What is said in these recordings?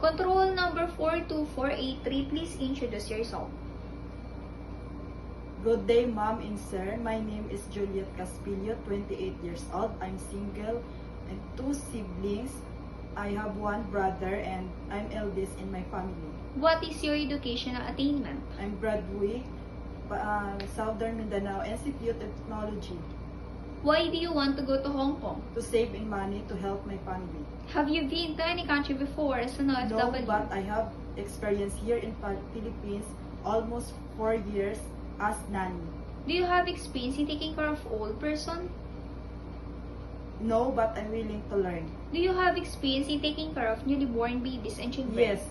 Control number 42483, please introduce yourself. Good day, ma'am and sir. My name is Juliet Caspillo, 28 years old. I'm single and 2 siblings. I have 1 brother and I'm eldest in my family. What is your educational attainment? I'm graduate Southern Mindanao Institute of Technology Why do you want to go to Hong Kong? to save in money to help my family. Have you been to any country before as an No, OFW? but I have experience here in Philippines almost 4 years as nanny. Do you have experience in taking care of old person? No, but I'm willing to learn. Do you have experience in taking care of newly born babies and children? Yes,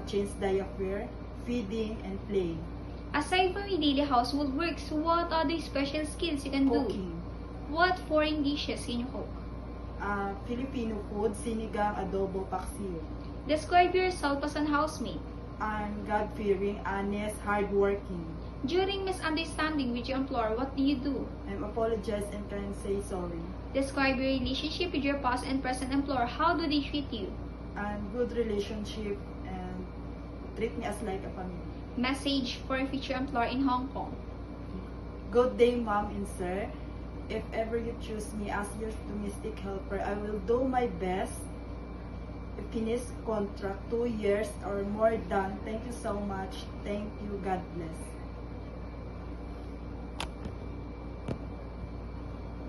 change diaper, feeding, and playing. Aside from your daily household works, what other special skills you can do? Cooking. What foreign dishes can you cook? Filipino food, sinigang, adobo, paksiw. Describe yourself as an housemate. I'm God-fearing, honest, hardworking. During misunderstanding with your employer, what do you do? I'm apologize and can say sorry. Describe your relationship with your past and present employer. How do they treat you? And good relationship and treat me as like a family. Message for a future employer in Hong Kong. Good day, ma'am and sir. If ever you choose me as your domestic helper, I will do my best. Finish contract 2 years or more done. Thank you so much. Thank you. God bless.